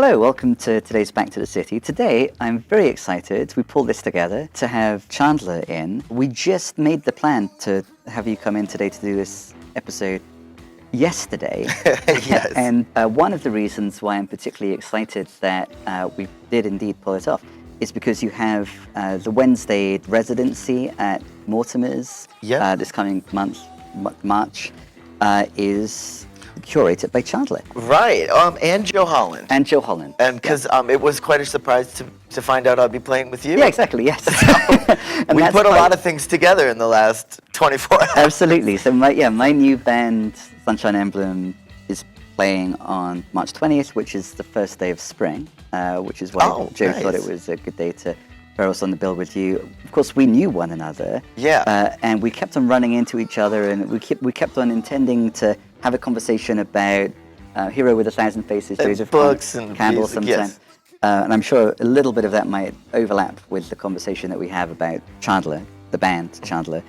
Hello, welcome to today's Back to the City. Today, I'm very excited. We pulled this together to have Chandler in. We just made the plan to have you come in today to do this episode yesterday. Yes. And one of the reasons why I'm particularly excited that we did indeed pull it off is because you have the Wednesday residency at Mortimers this coming month, March, is curated by Chandler. Right, and Joe Holland. And Joe Holland. And because it was quite a surprise to find out I'd be playing with you. Yeah, exactly, yes. And we put a lot of things together in the last 24 hours. Absolutely. So my new band, Sunshine Emblem, is playing on March 20th, which is the first day of spring, which is why Joe thought it was a good day to throw us on the bill with you. Of course, we knew one another. Yeah. And we kept on running into each other, and we kept on intending to have a conversation about Hero with a Thousand Faces, Joseph books and Campbell music, sometime. yes. And I'm sure a little bit of that might overlap with the conversation that we have about Chandler, the band Chandler,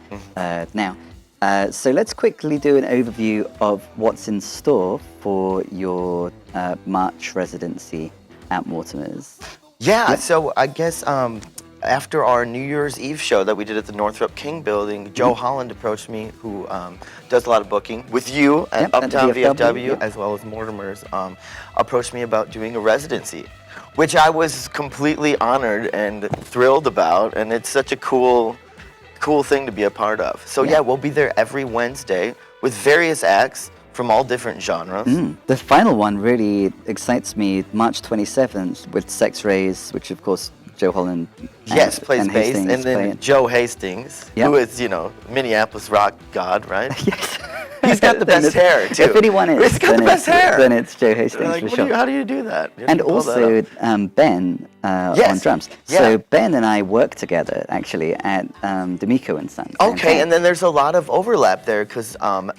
now. So let's quickly do an overview of what's in store for your March residency at Mortimers. Yeah, so I guess after our New Year's Eve show that we did at the Northrop King building, Joe Holland approached me, who does a lot of booking with you at Uptown VFW, as well as Mortimers, approached me about doing a residency, which I was completely honored and thrilled about, and it's such a cool thing to be a part of. So yeah, we'll be there every Wednesday with various acts from all different genres. The final one really excites me, March 27th, with Sex Rays, which of course Joe Holland plays bass, Hastings and then Joe Hastings, who is, Minneapolis rock god, right? Yes. He's got the best hair, too. If anyone is, he's got the best hair. Then it's Joe Hastings, like, for sure. How do you do that? And also Ben on drums. So Ben and I work together, actually, at D'Amico and Sons. Okay, and then there's a lot of overlap there, because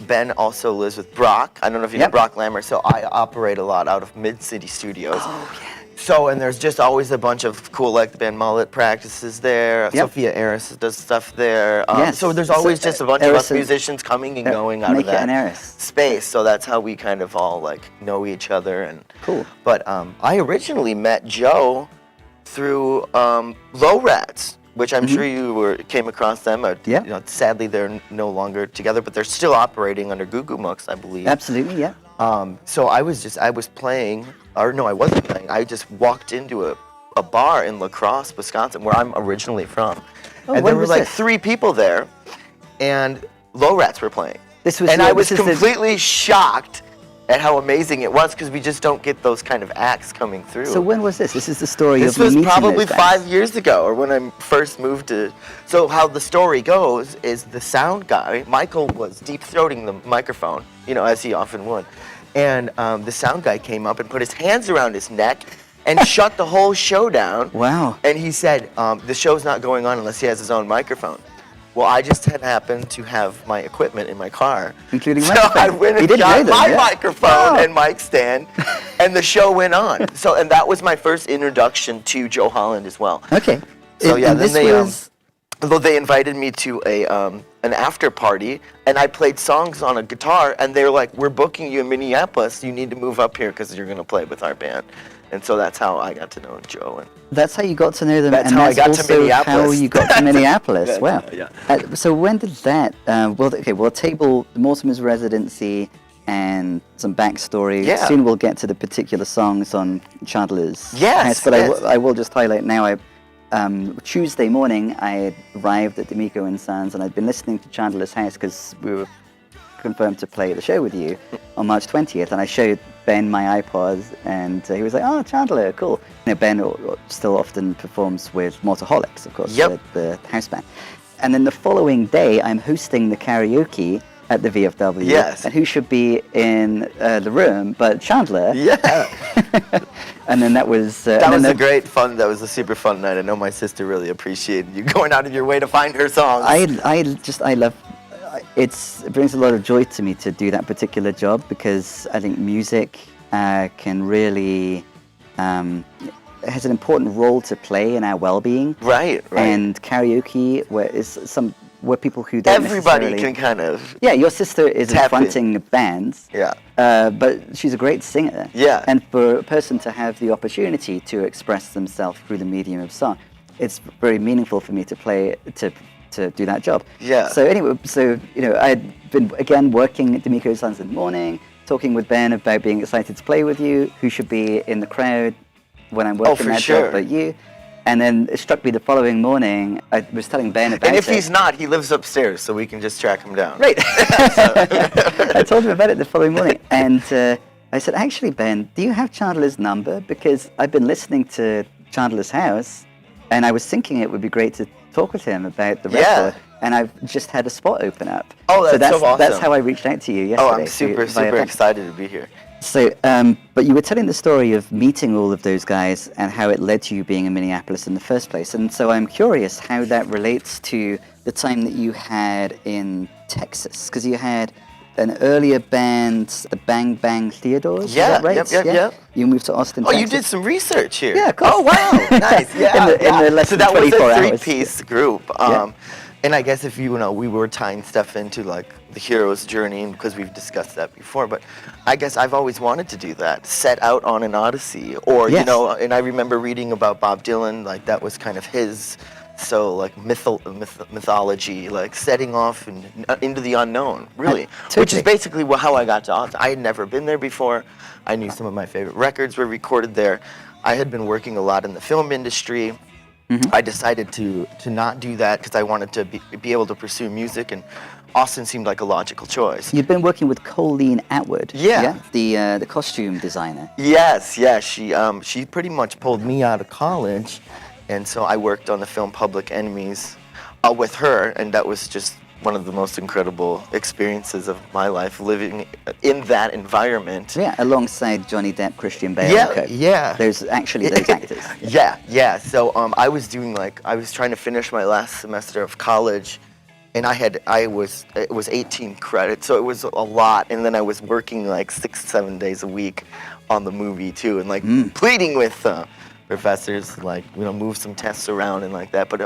Ben also lives with Brock. I don't know if you know Brock Lammer, so I operate a lot out of Mid-City Studios. Oh, yeah. So, and there's just always a bunch of cool, like the band Mullet practices there. Sophia Eris does stuff there. So there's always just a bunch of us musicians coming and going out of that space. So that's how we kind of all like know each other. And cool. But I originally met Joe through Low Rats, which I'm sure you came across them. Sadly, they're no longer together, but they're still operating under Goo Goo Mucks, I believe. Absolutely, yeah. So I was playing, or no, I wasn't playing. I just walked into a bar in La Crosse, Wisconsin, where I'm originally from. And there were like 3 people there, and Low Rats were playing. I was completely shocked at how amazing it was, because we just don't get those kind of acts coming through. So when was this? This is the story of meeting. This was probably 5 years ago, or when I first moved to... So how the story goes is the sound guy, Michael, was deep-throating the microphone, as he often would. And the sound guy came up and put his hands around his neck and shut the whole show down. Wow. And he said, the show's not going on unless he has his own microphone. Well, I just happened to have my equipment in my car. Including microphone. So I went and got my microphone and mic stand, and the show went on. So, and that was my first introduction to Joe Holland as well. Okay. So they invited me to an after party, and I played songs on a guitar, and they were like, "We're booking you in Minneapolis. You need to move up here because you're going to play with our band." And so that's how I got to know Joe. And that's how you got to know them. That's how I got to Minneapolis. How you got to Minneapolis. Wow. Yeah. So when did that? We'll table the Mortimer's residency and some backstory. Yeah. Soon we'll get to the particular songs on Chandler's house. But I will just highlight now. Tuesday morning, I arrived at D'Amico and Sons, and I'd been listening to Chandler's House because we were confirmed to play the show with you on March 20th, and I showed Ben my iPod, and he was like, "Oh, Chandler, cool." Ben still often performs with Mortaholics, of course, the house band. And then the following day, I'm hosting the karaoke at the VFW. Yes. And who should be in the room but Chandler? Yeah. And then that was... that was a super fun night. I know my sister really appreciated you going out of your way to find her songs. I love... It brings a lot of joy to me to do that particular job, because I think music can really... has an important role to play in our well-being. Right. And karaoke, where is were people who don't Everybody can kind of. Yeah, your sister is fronting bands. Yeah. But she's a great singer. Yeah. And for a person to have the opportunity to express themselves through the medium of song, it's very meaningful for me to play to do that job. Yeah. So anyway, I'd been again working at D'Amico Sons in the morning, talking with Ben about being excited to play with you, who should be in the crowd when I'm working that job but you. And then it struck me the following morning, I was telling Ben about it. And if he's not, he lives upstairs, so we can just track him down. Right. I told him about it the following morning. And I said, actually, Ben, do you have Chandler's number? Because I've been listening to Chandler's House, and I was thinking it would be great to talk with him about the record. And I've just had a spot open up. Oh, that's so awesome. That's how I reached out to you yesterday. Oh, I'm super excited to be here. So, but you were telling the story of meeting all of those guys and how it led to you being in Minneapolis in the first place. And so I'm curious how that relates to the time that you had in Texas. Because you had an earlier band, the Bang Bang Theodores, yeah, is that right? Yep. You moved to Austin, Texas. You did some research here. Yeah, of course. Oh, wow, nice. Yeah, in the less so than that was 24 a hours. three-piece group. And I guess if we were tying stuff into like the hero's journey, because we've discussed that before, but I guess I've always wanted to do that, set out on an odyssey, or, and I remember reading about Bob Dylan, like that was kind of his, so like mythology, like setting off into the unknown, really, which is basically how I got to Austin. I had never been there before. I knew some of my favorite records were recorded there. I had been working a lot in the film industry. I decided to not do that because I wanted to be able to pursue music, and Austin seemed like a logical choice. You've been working with Colleen Atwood, yeah? The costume designer. Yes, she pretty much pulled me out of college, and so I worked on the film Public Enemies with her, and that was just one of the most incredible experiences of my life, living in that environment. Yeah, alongside Johnny Depp, Christian Bale. Yeah. There's actually those actors. Yeah. So I was trying to finish my last semester of college, and it was 18 credits, so it was a lot. And then I was working like 6-7 days a week on the movie too, and like pleading with professors, like, move some tests around and like that. But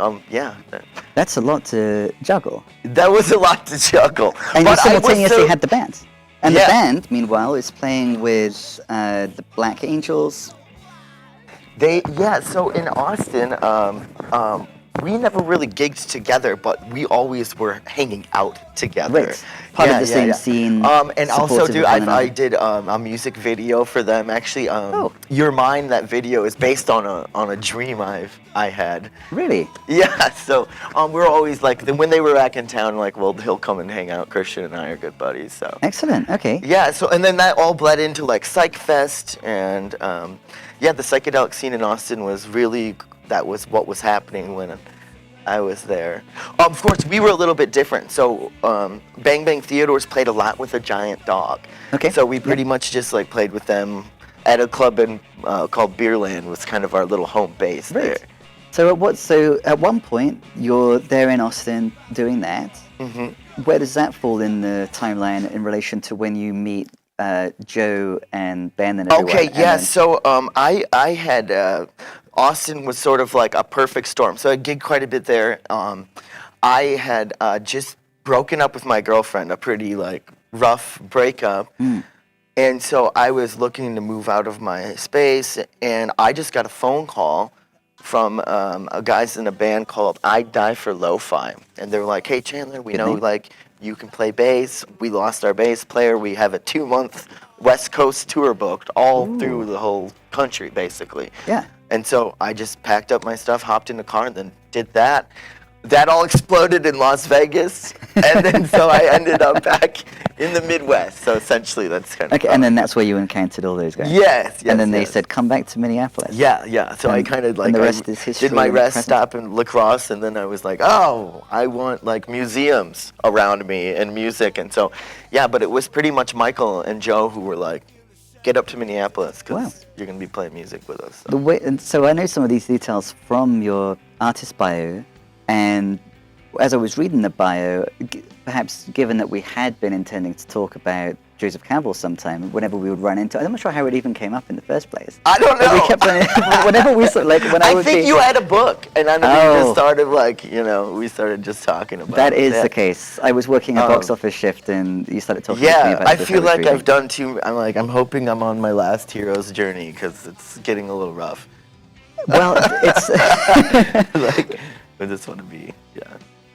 that's a lot to juggle. That was a lot to juggle. And you simultaneously had the band. And the band, meanwhile, is playing with the Black Angels. So in Austin, we never really gigged together, but we always were hanging out together. Right. Part of the same scene. And also, I did a music video for them. Actually, Your Mind, that video is based on a dream I had. Really? Yeah. So we're always like, when they were back in town, like, well, he'll come and hang out. Christian and I are good buddies. So. Excellent. Okay. Yeah. So and then that all bled into like Psych Fest, and the psychedelic scene in Austin was really. That was what was happening when I was there. Of course, we were a little bit different. So Bang Bang Theodores played a lot with a giant dog. Okay. So we pretty much just like played with them at a club called Beerland, was kind of our little home base there. So at one point you're there in Austin doing that. Mm-hmm. Where does that fall in the timeline in relation to when you meet Joe and Ben and everyone? Okay, yeah. So I had. Austin was sort of like a perfect storm. So I gigged quite a bit there. I had just broken up with my girlfriend, a pretty like rough breakup. And so I was looking to move out of my space, and I just got a phone call from guys in a band called I'd Die for Lo-Fi. And they were like, hey, Chandler, we know like you can play bass. We lost our bass player. We have a 2-month West Coast tour booked all through the whole country, basically. Yeah. And so I just packed up my stuff, hopped in the car, and then did that. That all exploded in Las Vegas, and then so I ended up back in the Midwest. So essentially, that's kind of okay. And then that's where you encountered all those guys. Yes. And then they said, "Come back to Minneapolis." Yeah. So I kind of like and the rest is history. Did my rest stop in La Crosse, and then I was like, "Oh, I want like museums around me and music." And so, but it was pretty much Michael and Joe who were like, get up to Minneapolis because you're going to be playing music with us. So. So I know some of these details from your artist bio, and as I was reading the bio, perhaps given that we had been intending to talk about Joseph Campbell sometime. Whenever we would run into, I'm not sure how it even came up in the first place. I don't know. But we kept running, whenever we sort of, like when I would think be, you had a book, and then we just started we started just talking about. That is the case. I was working a box office shift, and you started talking to me about. I feel like I've done too. I'm hoping I'm on my last hero's journey because it's getting a little rough. Well, it's like I just want to be.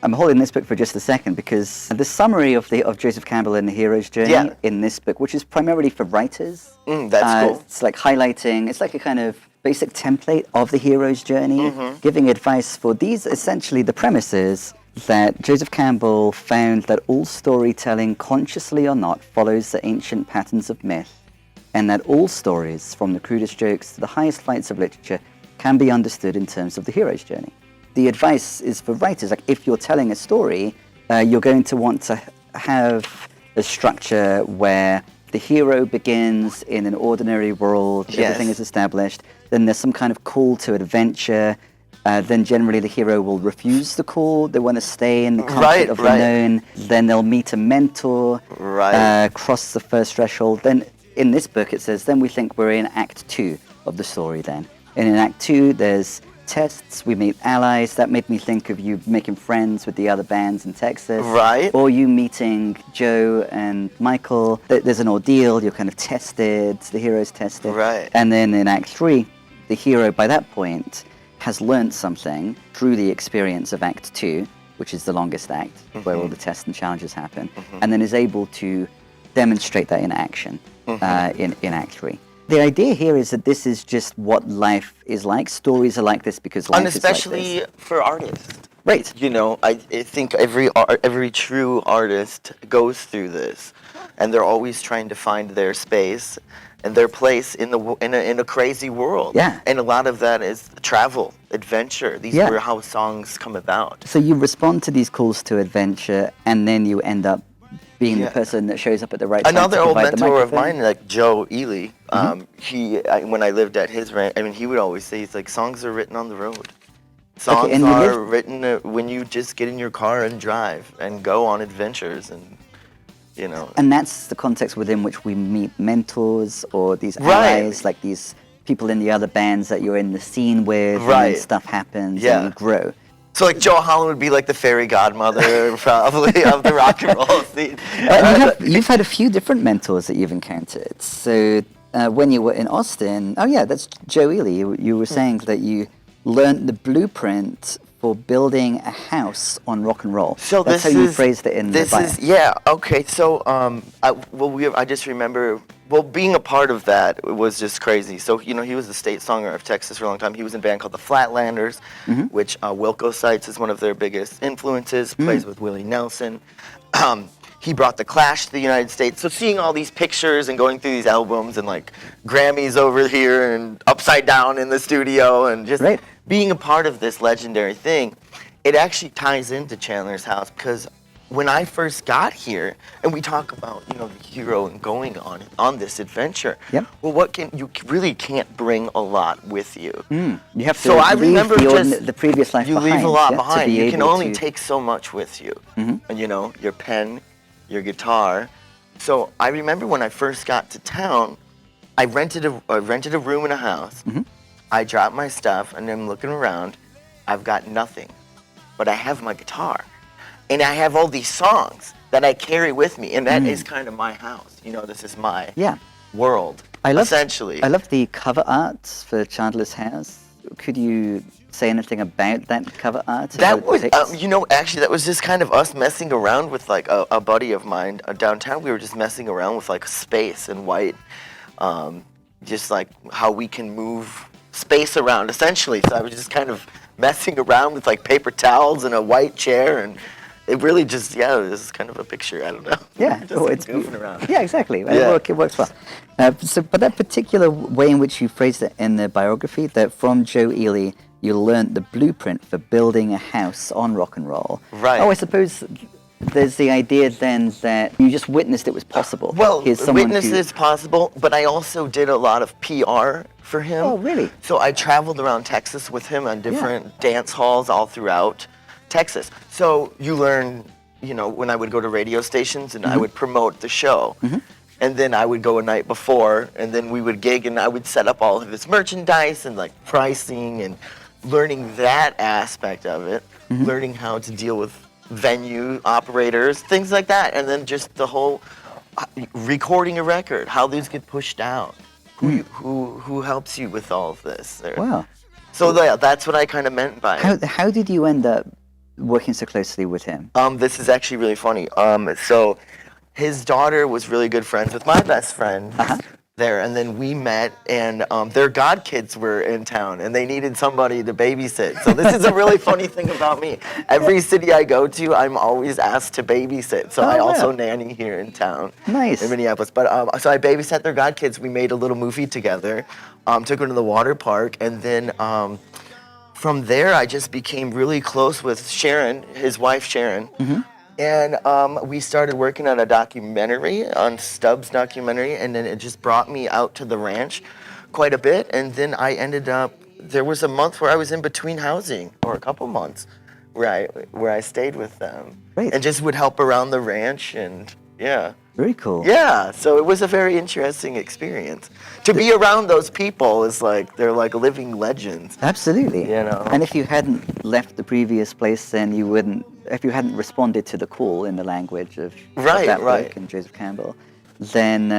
I'm holding this book for just a second because the summary of Joseph Campbell and the hero's journey in this book, which is primarily for writers, that's cool. It's like highlighting. It's like a kind of basic template of the hero's journey, giving advice for these. Essentially, the premise is that Joseph Campbell found that all storytelling, consciously or not, follows the ancient patterns of myth, and that all stories, from the crudest jokes to the highest flights of literature, can be understood in terms of the hero's journey. The advice is for writers, like if you're telling a story, you're going to want to have a structure where the hero begins in an ordinary world, everything is established, then there's some kind of call to adventure, then generally the hero will refuse the call, they want to stay in the comfort of the known, then they'll meet a mentor, cross the first threshold. Then in this book it says, then we think we're in Act 2 of the story then. And in Act 2 there's tests, we meet allies. That made me think of you making friends with the other bands in Texas. Right. Or you meeting Joe and Michael. There's an ordeal, you're kind of tested, the hero's tested. Right. And then in Act 3, the hero by that point has learned something through the experience of Act 2, which is the longest act, where all the tests and challenges happen, and then is able to demonstrate that in action in Act 3. The idea here is that this is just what life is like. Stories are like this because life is like this. And especially for artists. Right. You know, I think every true artist goes through this, and they're always trying to find their space and their place in a crazy world. Yeah. And a lot of that is travel, adventure. These were how songs come about. So you respond to these calls to adventure, and then you end up being the person that shows up at the right time. Another old mentor of mine, like Joe Ely, when I lived at his ranch, I mean, he would always say, he's like, songs are written on the road. Songs are written when you just get in your car and drive and go on adventures, and you know. And that's the context within which we meet mentors or these allies, like these people in the other bands that you're in the scene with, and then stuff happens and you grow. So like Joe Holland would be like the fairy godmother probably of the rock and roll scene. You've had a few different mentors that you've encountered. So when you were in Austin, that's Joe Ely. You were saying that you learned the blueprint for building a house on rock and roll. So that's how you phrased it in the bio. Okay. So I just remember. Well, being a part of that was just crazy. So, you know, he was the state songwriter of Texas for a long time. He was in a band called the Flatlanders, which Wilco cites as one of their biggest influences, plays with Willie Nelson. He brought the Clash to the United States. So seeing all these pictures and going through these albums and like Grammys over here and Upside Down in the studio and just being a part of this legendary thing, it actually ties into Chandler's House because when I first got here, and we talk about, you know, the hero and going on this adventure. Well, you really can't bring a lot with you. You have to leave the previous life behind. You leave a lot behind. You can only take so much with you. And you know, your pen, your guitar. So I remember when I first got to town, I rented a room in a house. I dropped my stuff, and I'm looking around. I've got nothing, but I have my guitar. And I have all these songs that I carry with me, and that is kind of my house. You know, this is my world, essentially. I love the cover art for Chandler's House. Could you say anything about that cover art? That was, you know, actually, that was just kind of us messing around with, like, a buddy of mine downtown. We were just messing around with, like, space and white, just, like, how we can move space around, essentially. So I was just kind of messing around with, like, paper towels and a white chair, and it really just, this is kind of a picture, I don't know. Yeah, just it's goofing around. Yeah, exactly. It works well. But that particular way in which you phrased it in the biography, that from Joe Ely, you learned the blueprint for building a house on rock and roll. Right. I suppose there's the idea then that you just witnessed it was possible. Well, witnessed it's possible, but I also did a lot of PR for him. Oh, really? So I traveled around Texas with him on different dance halls all throughout Texas. So you learn, you know, when I would go to radio stations and I would promote the show, and then I would go a night before, and then we would gig, and I would set up all of his merchandise and like pricing and learning that aspect of it, learning how to deal with venue operators, things like that, and then just the whole recording a record, how these get pushed out, who helps you with all of this. Wow. So yeah, that's what I kind of meant by it. How did you end up working so closely with him? This is actually really funny. So his daughter was really good friends with my best friend there, and then we met, and their godkids were in town, and they needed somebody to babysit. So this is a really funny thing about me. Every city I go to, I'm always asked to babysit. So I also nanny here in town. Nice. In Minneapolis. But so I babysat their godkids. We made a little movie together, took them to the water park, and then from there I just became really close with Sharon, his wife Sharon. And we started working on a documentary, on Stubbs' documentary, and then it just brought me out to the ranch quite a bit. And then I ended up, there was a month where I was in between housing, or a couple months, where I stayed with them. Great. And just would help around the ranch, and yeah. Very cool. Yeah, so it was a very interesting experience. To be around those people is like, they're like living legends. Absolutely. You know. And if you hadn't left the previous place, then you wouldn't, if you hadn't responded to the call in the language of that book and Joseph Campbell, then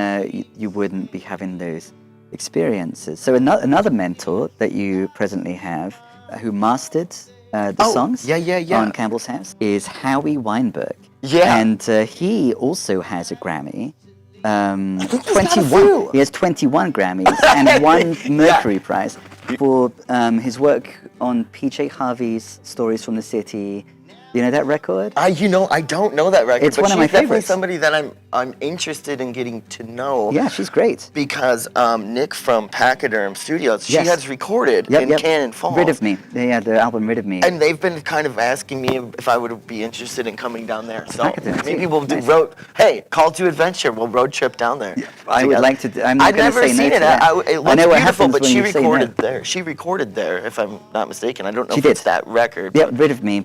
you wouldn't be having those experiences. So another mentor that you presently have who mastered the songs on Campbell's House is Howie Weinberg. Yeah. And he also has a Grammy. 21. He has 21 Grammys and one Mercury Prize for his work on P.J. Harvey's Stories from the City. You know that record? I don't know that record. It's one of my definitely favorites. Somebody that I'm interested in getting to know. Yeah, she's great. Because Nick from Pachyderm Studios, she has recorded in Cannon Falls. Rid of Me. Yeah, the album Rid of Me. And they've been kind of asking me if I would be interested in coming down there. So Pachyderm, maybe too. we'll do Nice. Hey, call to adventure. We'll road trip down there. Yeah, I would like to. I'm not I've going to never say no seen to it. that. It looks I know what beautiful, happens but when she you say no. recorded there. She recorded there, if I'm not mistaken. I don't know She if did. it's that record. Yeah, Rid of Me.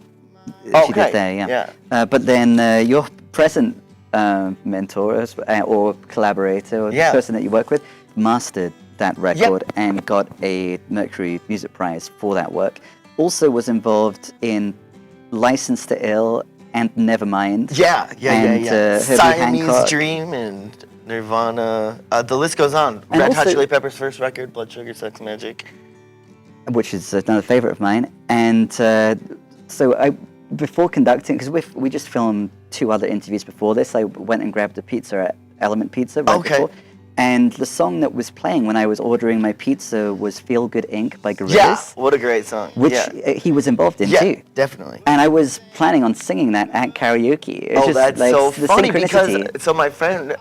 She did there, yeah. But then your present mentor or collaborator or the person that you work with mastered that record and got a Mercury Music Prize for that work. Also was involved in License to Ill and Nevermind. Yeah. Herbie Siamese Hancock. Dream and Nirvana. The list goes on. And Red Hot also- Chili Peppers' first record, Blood Sugar Sex Magic. Which is another favorite of mine. And so before conducting, because we just filmed 2 other interviews before this, I went and grabbed a pizza at Element Pizza right before. And the song that was playing when I was ordering my pizza was Feel Good Inc. by Gorillaz. Yeah, what a great song. Which he was involved in too. Definitely. And I was planning on singing that at karaoke. It's just, that's like, so the funny synchronicity. because my friend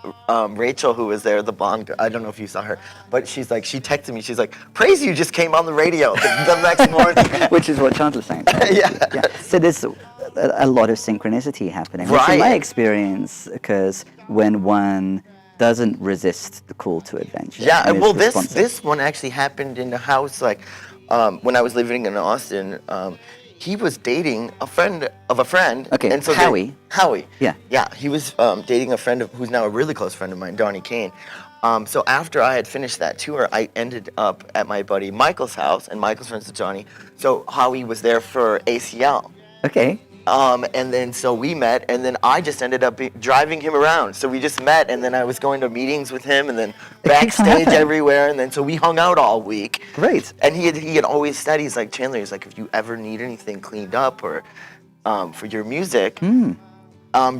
Rachel, who was there, the blonde girl, I don't know if you saw her, but she texted me, she's like, Praise You just came on the radio the next morning. Which is what Chandler sang. Yeah. So there's a lot of synchronicity happening, which in my experience occurs when one doesn't resist the call to adventure. Yeah, and well, is responsive. this one actually happened in the house, like, when I was living in Austin. He was dating a friend of a friend. Okay, and so Howie. Howie. Yeah. Yeah, he was dating a friend who's now a really close friend of mine, Donnie Kane. So after I had finished that tour, I ended up at my buddy Michael's house, and Michael's friends with Johnny. So Howie was there for ACL. Okay. And then so we met, and then I just ended up driving him around. So we just met, and then I was going to meetings with him, and then backstage everywhere, and then so we hung out all week. Great. And he had always said, he's like, Chandler, he's like, if you ever need anything cleaned up or for your music, you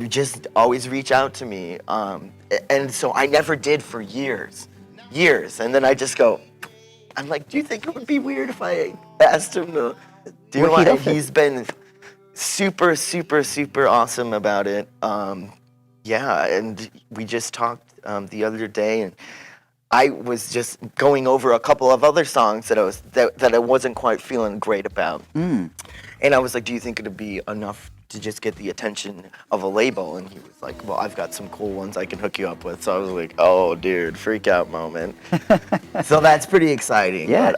just always reach out to me. And so I never did for years. And then I just go, I'm like, do you think it would be weird if I asked him to do it? And he's been super, super, super awesome about it. And we just talked the other day, and I was just going over a couple of other songs that I wasn't quite feeling great about. And I was like, do you think it'd be enough to just get the attention of a label? And he was like, well, I've got some cool ones I can hook you up with. So I was like, oh, dude, freak out moment. So that's pretty exciting. Yeah.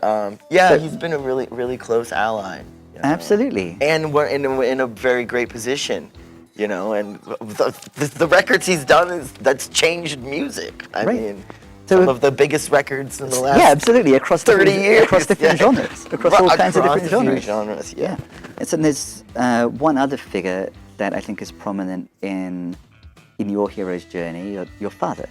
But, he's been a really, really close ally. Absolutely. And we're in a very great position. you know, and the records he's done that's changed music. I mean, some of the biggest records in the last absolutely across 30 years, across different genres, across all kinds of different genres. Yeah. And there's one other figure that I think is prominent in your hero's journey, your father.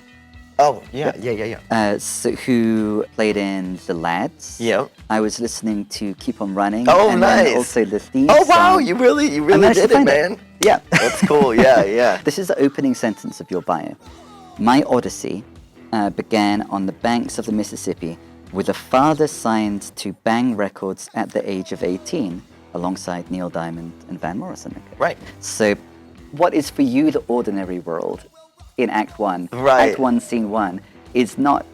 Oh, yeah. So who played in The Lads. Yeah. I was listening to Keep On Running. Oh, and nice. Then also the theme Oh, wow, song. you really did it, man. Yeah. That's cool, yeah. This is the opening sentence of your bio. My odyssey began on the banks of the Mississippi with a father signed to Bang Records at the age of 18 alongside Neil Diamond and Van Morrison. Right. So what is for you the ordinary world in Act 1, right. Act 1, Scene 1, is not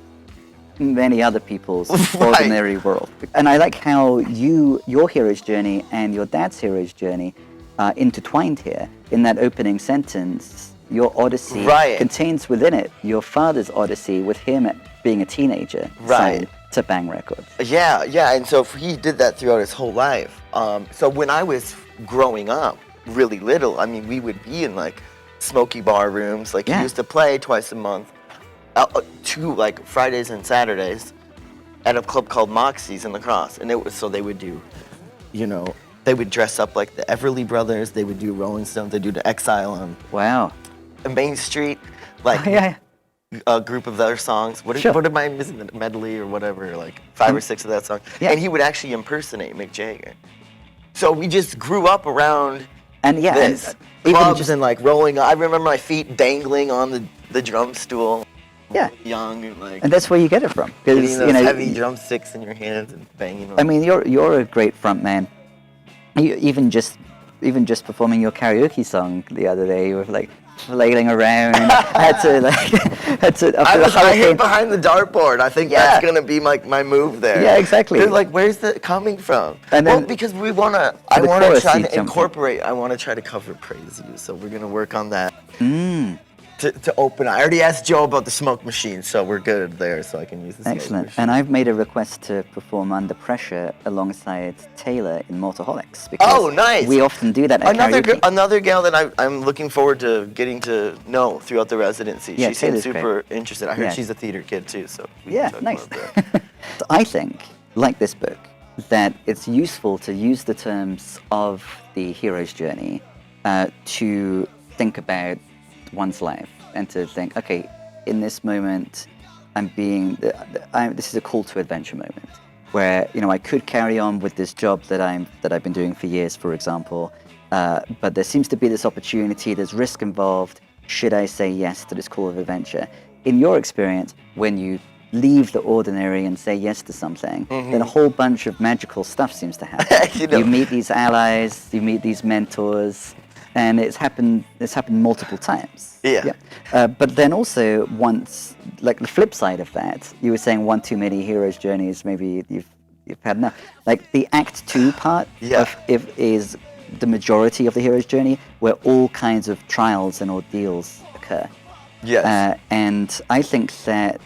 many other people's ordinary world. And I like how your hero's journey and your dad's hero's journey are intertwined here. In that opening sentence, your odyssey contains within it your father's odyssey with him being a teenager signed to Bang Records. Yeah, and so he did that throughout his whole life. So when I was growing up, really little, I mean, we would be in like smoky bar rooms. Like he used to play twice a month, 2 like Fridays and Saturdays, at a club called Moxie's in La Crosse. And it was so they would do, you know, they would dress up like the Everly Brothers. They would do Rolling Stones. They do the Exile on Main Street, like a group of their songs. What am I missing? The medley or whatever, like 5 or 6 of that song. Yeah. And he would actually impersonate Mick Jagger. So we just grew up around. And this. Clubs and like rolling. I remember my feet dangling on the drum stool. Yeah. Young and like. And that's where you get it from. Getting those heavy drumsticks in your hands and banging on. I mean, you're a great front man. You, even just performing your karaoke song the other day, you were like flailing around. I hid behind the dartboard. I think that's gonna be my move there. Yeah, exactly. They're like, where's that coming from? And then, because I want to try to incorporate. I want to try to cover Praise You. So we're gonna work on that. To open. I already asked Joe about the smoke machine, so we're good there. So I can use the smoke machine. And I've made a request to perform Under Pressure alongside Taylor in Mortaholics. Because nice. We often do that at karaoke. Another gal that I'm looking forward to getting to know throughout the residency. Yeah, she seems super interested. I heard she's a theater kid too, so we can talk nice. about that. So I think, like this book, that it's useful to use the terms of the hero's journey to think about one's life and to think, okay, in this moment, this is a call to adventure moment where, you know, I could carry on with this job that I've been doing for years, for example, but there seems to be this opportunity, there's risk involved. Should I say yes to this call of adventure? In your experience, when you leave the ordinary and say yes to something, then a whole bunch of magical stuff seems to happen. You meet these allies, you meet these mentors, and it's happened multiple times. But then also once, like the flip side of that, you were saying one too many hero's journeys, maybe you've had enough. Like the Act 2 part is the majority of the hero's journey, where all kinds of trials and ordeals occur. Yes. And I think that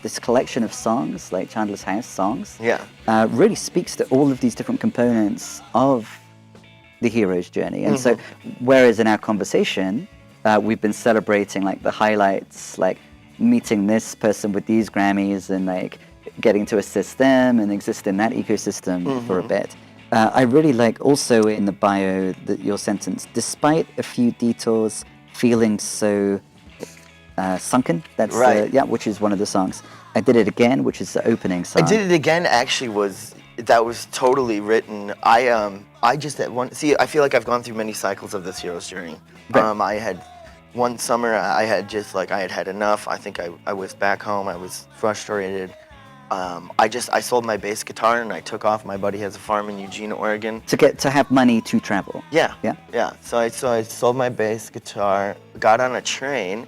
this collection of songs, like Chandler's House songs, really speaks to all of these different components of the hero's journey. And so, whereas in our conversation, we've been celebrating like the highlights, like meeting this person with these Grammys and like getting to assist them and exist in that ecosystem for a bit. I really like also in the bio that your sentence, despite a few detours, feeling so sunken. That's which is one of the songs. I Did It Again, which is the opening song. I Did It Again actually was totally written. I just I feel like I've gone through many cycles of this hero's journey. I had one summer I had had enough. I think I was back home. I was frustrated. I sold my bass guitar and I took off. My buddy has a farm in Eugene, Oregon. To have money to travel. Yeah. So I sold my bass guitar, got on a train,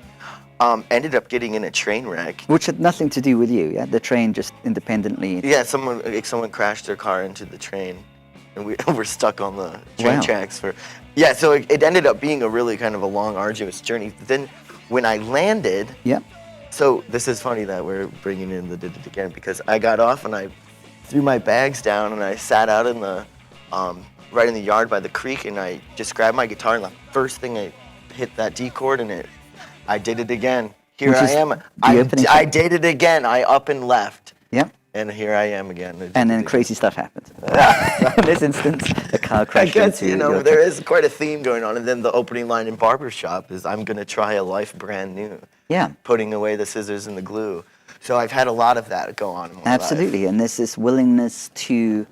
ended up getting in a train wreck. Which had nothing to do with you, yeah? The train just independently... Yeah, someone crashed their car into the train, and we were stuck on the train tracks for... Yeah, so it ended up being a really kind of a long, arduous journey. Then when I landed... Yeah. So this is funny that we're bringing in the Did It Again, because I got off and I threw my bags down and I sat out in the... right in the yard by the creek, and I just grabbed my guitar, and the first thing hit that D chord and I did it again. Here Which I is am. the I opening I song. did it again. I up and left. Yep. And here I am again. And then crazy stuff happened. In this instance, a car I crashed guess, into your there is quite a theme going on. And then the opening line in Barbershop is, I'm going to try a life brand new. Yeah. Putting away the scissors and the glue. So I've had a lot of that go on in my life. Absolutely. And there's this willingness to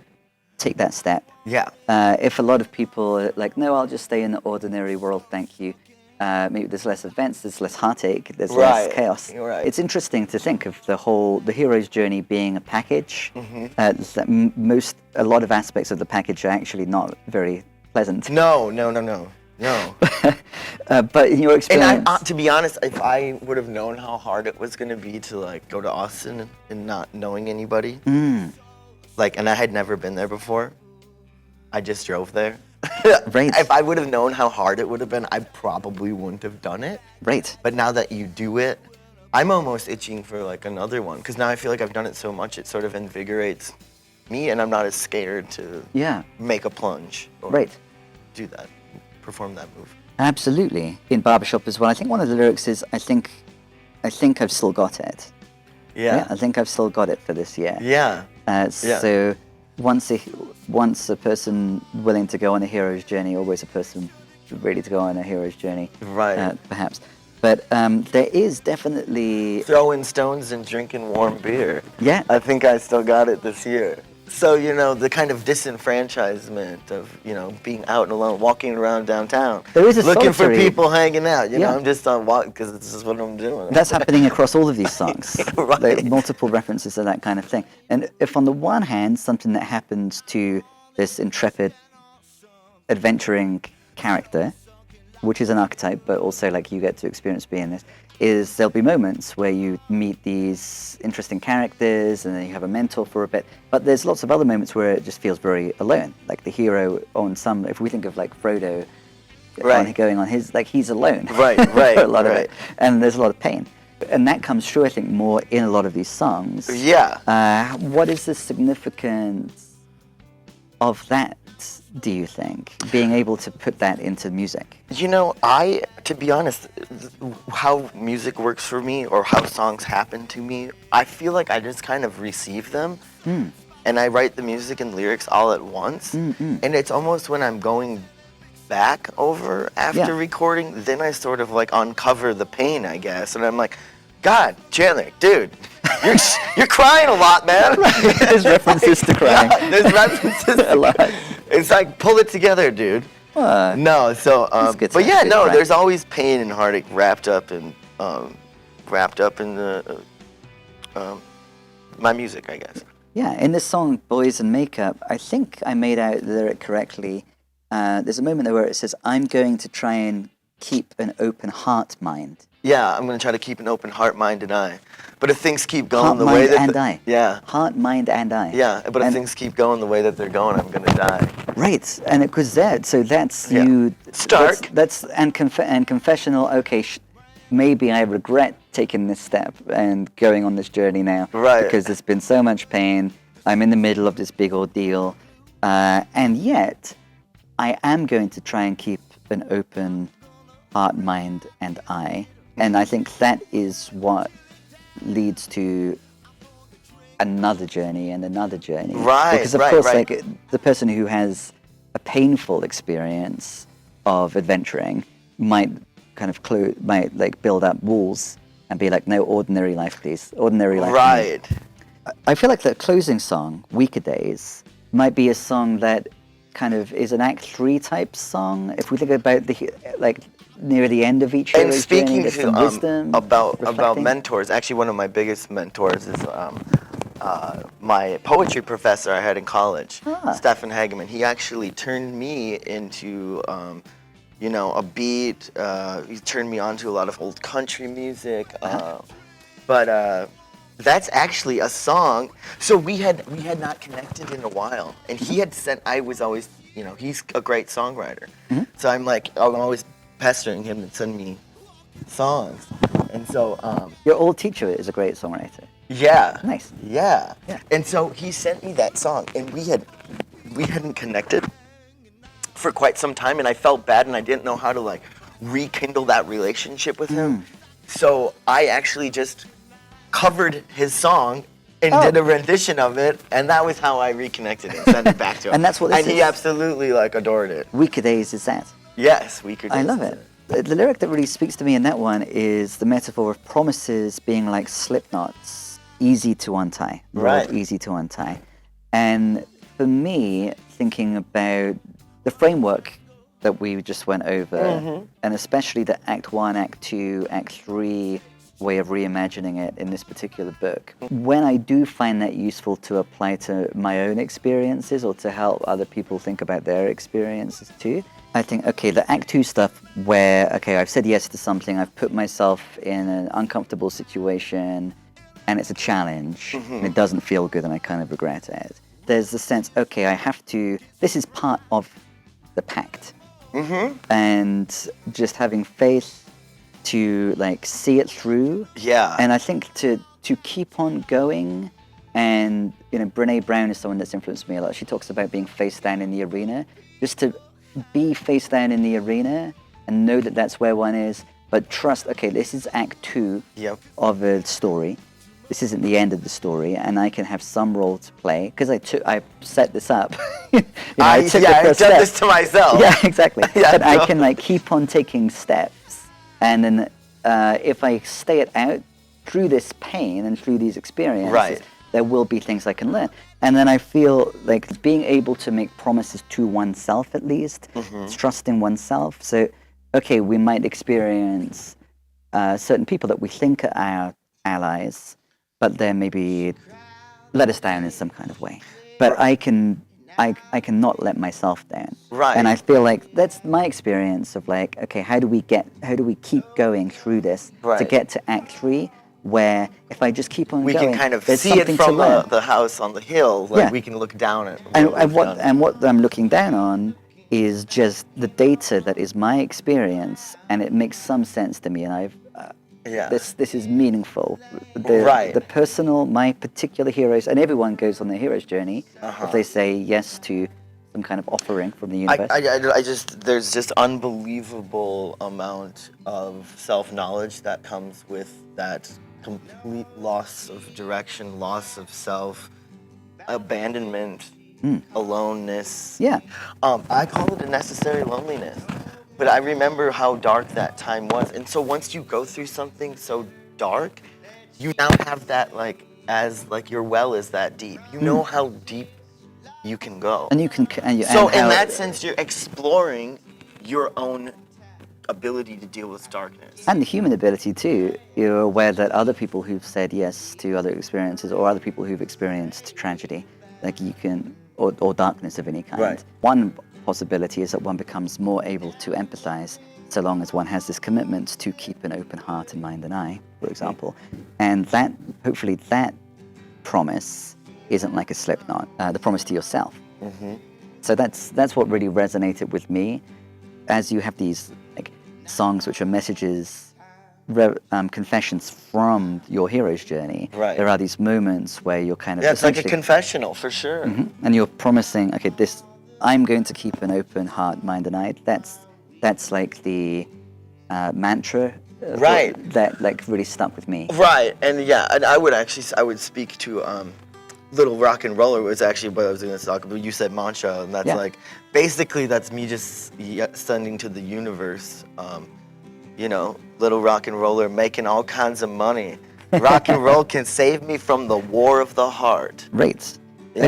take that step. Yeah. If a lot of people are like, no, I'll just stay in the ordinary world, thank you. Maybe there's less events, there's less heartache, there's less chaos. You're right. It's interesting to think of the hero's journey being a package. A lot of aspects of the package are actually not very pleasant. No. But in your experience, And to be honest, if I would have known how hard it was going to be to like go to Austin and not knowing anybody, and I had never been there before, I just drove there. Right. If I would have known how hard it would have been, I probably wouldn't have done it. Right. But now that you do it, I'm almost itching for like another one, because now I feel like I've done it so much, it sort of invigorates me, and I'm not as scared to make a plunge or do that, perform that move. Absolutely. In Barbershop as well. I think one of the lyrics is, I think I've still got it. Yeah. I think I've still got it for this year. Yeah. So once a person willing to go on a hero's journey, always a person ready to go on a hero's journey. Right. Perhaps. But there is definitely... Throwing stones and drinking warm beer. Yeah. I think I still got it this year. So, the kind of disenfranchisement of, being out and alone, walking around downtown. There is a looking solitary... for people hanging out. I'm just on walk because this is what I'm doing. That's happening across all of these songs. Right. Like, multiple references to that kind of thing. And if on the one hand, something that happens to this intrepid, adventuring character, which is an archetype, but also like you get to experience being this, is there'll be moments where you meet these interesting characters and then you have a mentor for a bit, but there's lots of other moments where it just feels very alone. Like the hero on some, if we think of like Frodo going on his, like he's alone. Right. For a lot of it. And there's a lot of pain. And that comes through, I think, more in a lot of these songs. Yeah. What is the significance of that, do you think? Being able to put that into music? To be honest, how music works for me or how songs happen to me, I feel like I just kind of receive them and I write the music and lyrics all at once. And it's almost when I'm going back over after recording, then I sort of like uncover the pain, I guess. And I'm like, God, Chandler, dude, you're crying a lot, man. There's references to crying. Yeah, there's references a lot. It's like, pull it together, dude. But there's always pain and heartache wrapped up in the my music, I guess. Yeah, in this song, Boys and Makeup, I think I made out the lyric correctly. There's a moment there where it says, I'm going to try and keep an open heart mind. Yeah, I'm going to try to keep an open heart, mind, and eye. But if things keep going the way that... Heart, mind, and eye. Yeah. Heart, mind, and eye. Yeah, but if things keep going the way that they're going, I'm going to die. Right, and it was that. So that's you... Stark. That's and confessional, okay, maybe I regret taking this step and going on this journey now. Right. Because there's been so much pain. I'm in the middle of this big ordeal. And yet, I am going to try and keep an open heart, mind, and eye. And I think that is what leads to another journey and another journey. Right, because of course, like the person who has a painful experience of adventuring might kind of build up walls and be like, no, ordinary life, please, ordinary life. Right. I feel like the closing song, Weaker Days, might be a song that kind of is an Act 3 type song. If we think about near the end of each and hero's speaking journey, some wisdom, about mentors, actually one of my biggest mentors is my poetry professor I had in college, Stefan Hageman. He actually turned me into a beat. He turned me on to a lot of old country music. But that's actually a song. So we had not connected in a while, and he had sent. I was always, he's a great songwriter. So I'm always pestering him to send me songs, and so your old teacher is a great songwriter. Yeah. Nice. Yeah. And so he sent me that song, and we hadn't connected for quite some time, and I felt bad, and I didn't know how to rekindle that relationship with him. So I actually just covered his song and did a rendition of it, and that was how I reconnected and sent it back to him. And that's what this is. And he absolutely like adored it. Weaker Days is that. Yes, Weaker Days. I love it. The lyric that really speaks to me in that one is the metaphor of promises being like slip knots, easy to untie. Right. Easy to untie. And for me, thinking about the framework that we just went over, and especially the Act 1, Act 2, Act 3 way of reimagining it in this particular book. When I do find that useful to apply to my own experiences or to help other people think about their experiences too, I think, okay, the Act 2 stuff where, okay, I've said yes to something, I've put myself in an uncomfortable situation, and it's a challenge, and it doesn't feel good, and I kind of regret it. There's the sense, okay, I have to, this is part of the pact. And just having faith to like see it through. Yeah. And I think to keep on going, and you know, Brene Brown is someone that's influenced me a lot. She talks about being face down in the arena, just to be face down in the arena and know that that's where one is, but trust, okay, this is Act 2 of a story. This isn't the end of the story, and I can have some role to play because I set this up. I've done this to myself. Yeah, exactly. But I can like keep on taking steps, and then if I stay it out through this pain and through these experiences, there will be things I can learn. And then I feel like being able to make promises to oneself, at least, trusting oneself. So, okay, we might experience certain people that we think are our allies, but they maybe let us down in some kind of way. But I can not let myself down. Right. And I feel like that's my experience of like, okay, how do we keep going through this to get to Act 3, where if I just keep on we going, can kind of there's see it something from to learn. the house on the hill. Like we can look down at and what I'm looking down on is just the data that is my experience, and it makes some sense to me, and I've this is meaningful. The personal, my particular heroes, and everyone goes on their hero's journey if they say yes to some kind of offering from the universe. There's just unbelievable amount of self-knowledge that comes with that complete loss of direction, loss of self, abandonment, aloneness. Yeah. I call it a necessary loneliness. But I remember how dark that time was. And so once you go through something so dark, you now have that your well is that deep. You know how deep you can go. And you can so in that sense, you're exploring your own ability to deal with darkness. And the human ability too. You're aware that other people who've said yes to other experiences, or other people who've experienced tragedy, like you can, or darkness of any kind. Right. One possibility is that one becomes more able to empathize so long as one has this commitment to keep an open heart and mind and eye, for example. And that, hopefully that promise isn't like a slip knot, the promise to yourself. So that's what really resonated with me. As you have these like songs which are messages, confessions from your hero's journey, there are these moments where you're kind of it's like a confessional, for sure. And you're promising, okay, I'm going to keep an open heart, mind, and eye. That's like the mantra that like really stuck with me. Right, and and I would speak to Little Rock and Roller was actually what I was going to talk about. You said mantra, and that's like basically that's me just sending to the universe. Little Rock and Roller making all kinds of money. Rock and roll can save me from the war of the heart. Right.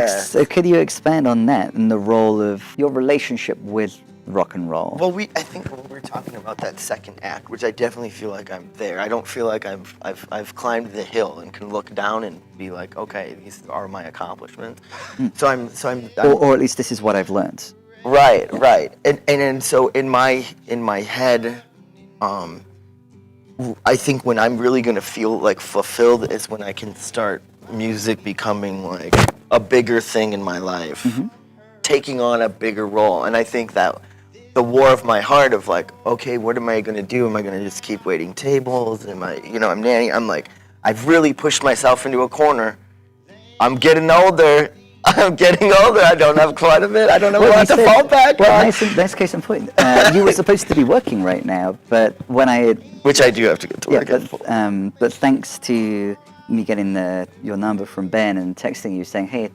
So could you expand on that and the role of your relationship with rock and roll? Well, I think when we're talking about that second act, which I definitely feel like I'm there. I don't feel like I've climbed the hill and can look down and be like, okay, these are my accomplishments. So I'm or at least this is what I've learned. Right. And so in my head, I think when I'm really gonna feel like fulfilled is when I can start music becoming like a bigger thing in my life, taking on a bigger role. And I think that the war of my heart of like, okay, what am I gonna do? Am I gonna just keep waiting tables? I'm nanny. I'm like, I've really pushed myself into a corner. I'm getting older. I'm getting older. I don't have quite a bit. I don't know what to fall back on. Nice case in point. You were supposed to be working right now, but when which I do have to get to work. But thanks to me getting your number from Ben and texting you saying, "Hey,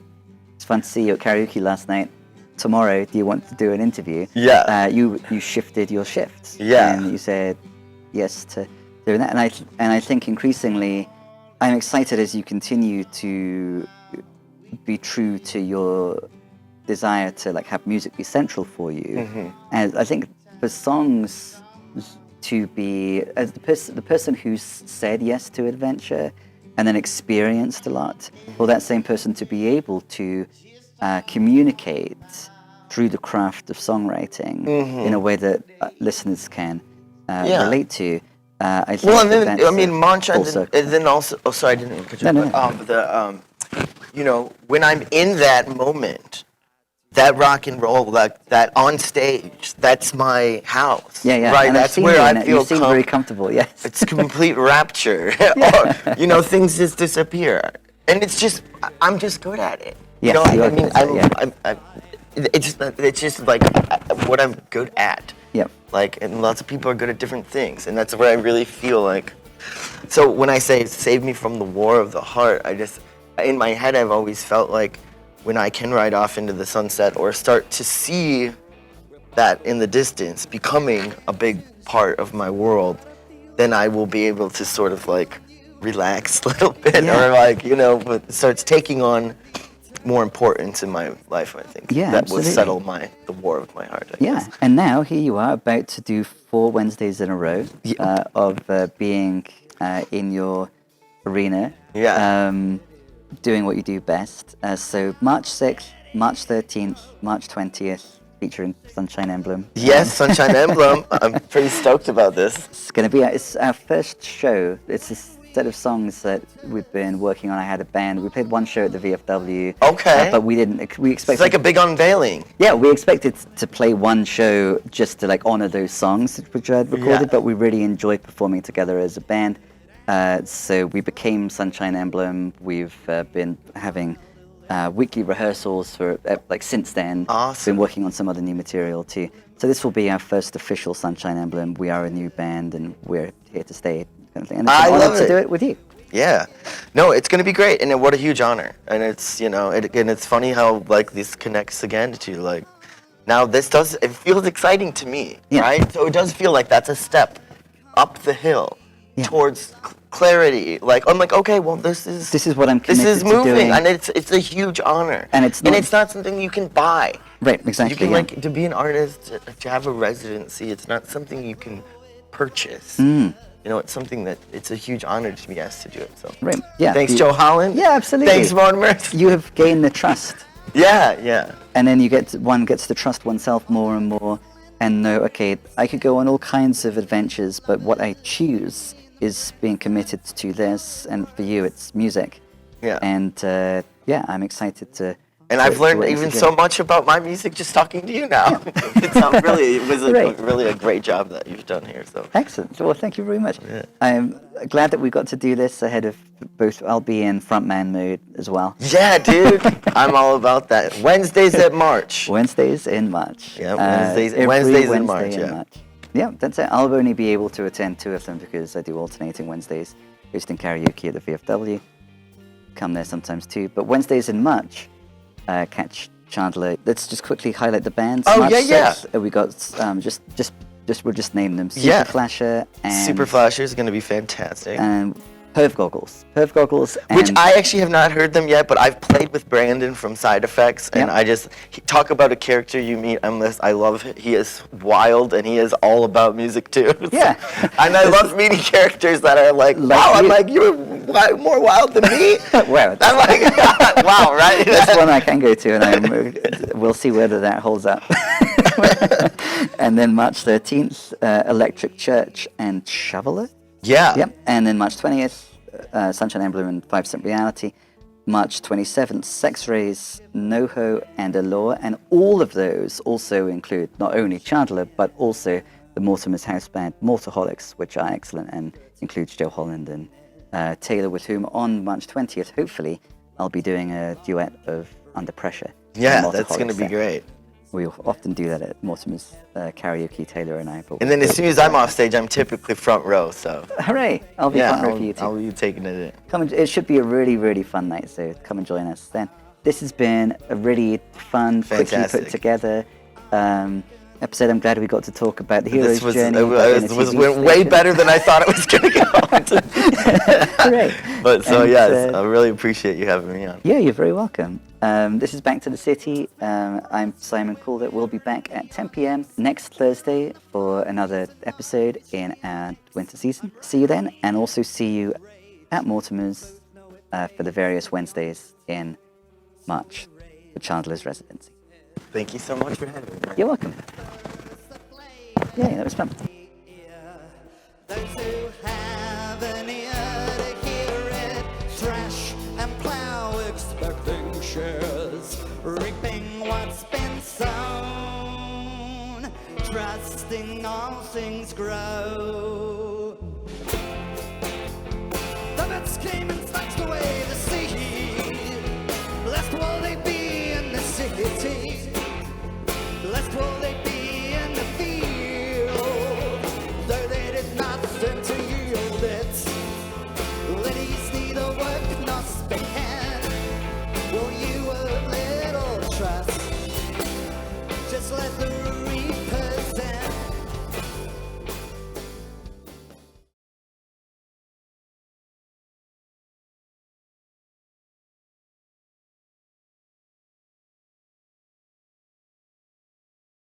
it's fun to see you at karaoke last night. Tomorrow, do you want to do an interview?" Yeah. You shifted your shifts. Yeah. And you said yes to doing that, and I think increasingly, I'm excited as you continue to be true to your desire to like have music be central for you. Mm-hmm. And I think for songs to be as the person who's said yes to adventure and then experienced a lot, or that same person to be able to communicate through the craft of songwriting in a way that listeners can relate to. I think Mancha, and then also. Oh, sorry, I didn't cut you. No. You know, when I'm in that moment, that rock and roll, that on stage, that's my house. Yeah. Right, that's where I feel. You seem very comfortable. Yes. It's complete rapture. Or, things just disappear, and it's just I'm just good at it. Yes, it's just like what I'm good at. Yep. Like, and lots of people are good at different things, and that's where I really feel like. So when I say save me from the war of the heart, in my head I've always felt like when I can ride off into the sunset or start to see that in the distance becoming a big part of my world, then I will be able to sort of like relax a little bit or like, but starts taking on more importance in my life, I think. Yeah, that absolutely. will settle the war of my heart, I guess. And now here you are about to do 4 Wednesdays in a row of being in your arena, doing what you do best. So March 6th, March 13th, March 20th, featuring Sunshine Emblem. Yes, Sunshine Emblem. I'm pretty stoked about this. It's our first show. It's a set of songs that we've been working on. I had a band. We played one show at the VFW. Okay. But we didn't. We expected. It's like a big unveiling. Yeah, we expected to play one show just to like honor those songs which I had recorded. But we really enjoyed performing together as a band. So we became Sunshine Emblem. We've been having weekly rehearsals for since then. Awesome. Been working on some other new material too. So this will be our first official Sunshine Emblem. We are a new band and we're here to stay. Kind of thing. And it's an honor to do it with you. Yeah, no, it's gonna be great, and what a huge honor. And it's and it's funny how like this connects again to like now it feels exciting to me, right? So it does feel like that's a step up the hill towards clarity. Like I'm like, okay, well this is what I'm committed to moving, to doing. and it's a huge honor, and it's not something you can buy. Right, exactly. You can like to be an artist, to have a residency. It's not something you can purchase. It's something that it's a huge honor to be asked to do it. So right, yeah. Thanks, Joe Holland. Yeah, absolutely. Thanks, Mortimers. You have gained the trust. Yeah. And then one gets to trust oneself more and more, and know, okay, I could go on all kinds of adventures, but what I choose is being committed to this. And for you, it's music. Yeah. And I'm excited to. And I've learned even so much about my music just talking to you now. It was really a great job that you've done here. So excellent. Well, thank you very much. Yeah. I'm glad that we got to do this ahead of both. I'll be in frontman mode as well. Yeah, dude. I'm all about that. Wednesdays in March. Yeah, Wednesdays in March. Yeah, that's it. I'll only be able to attend 2 of them because I do alternating Wednesdays, hosting karaoke at the VFW. Come there sometimes too. But Wednesdays in March. Catch Chandler. Let's just quickly highlight the bands. Oh, March yeah. 6th, we got we'll just name them. Super Flasher and Super Flasher is going to be fantastic. And Perv Goggles. Which I actually have not heard them yet, but I've played with Brandon from Side Effects, and talk about a character you meet. I love it. He is wild, and he is all about music too. Yeah. And I love meeting characters that are like wow, I'm like, you're more wild than me. Well, I'm like, wow, right? That's one I can go to, and we'll see whether that holds up. And then March 13th, Electric Church and Shoveler. Yeah. Yep. And then March 20th, Sunshine Emblem and 5% Reality. March 27th, Sex Rays, NoHo, and Allure. And all of those also include not only Chandler, but also the Mortimers house band, Mortaholics, which are excellent and includes Joe Holland and Taylor, with whom on March 20th, hopefully, I'll be doing a duet of under pressure. Yeah, that's going to be great. We often do that at Mortimers karaoke, Taylor and I. And then as soon as I'm off stage, I'm typically front row, so. Hooray! I'll be front row for you too. I'll be taking it in. It should be a really, really fun night, so come and join us then. This has been a really fun, quickly put together episode. I'm glad we got to talk about the hero's journey. It went way better than I thought it was going to go. Great. But so yes, I really appreciate you having me on. Yeah, you're very welcome. This is Back to the City. I'm Simon Calder. We'll be back at 10 p.m. next Thursday for another episode in our winter season. See you then, and also see you at Mortimers for the various Wednesdays in March for Chandler's residency. Thank you so much for having me. You're welcome. Yeah, that was fun. Those who have an ear to hear it, thrash and plow, expecting shares, reaping what's been sown, trusting all things grow. The bits came and snatched away the seed, lest will they be in the city.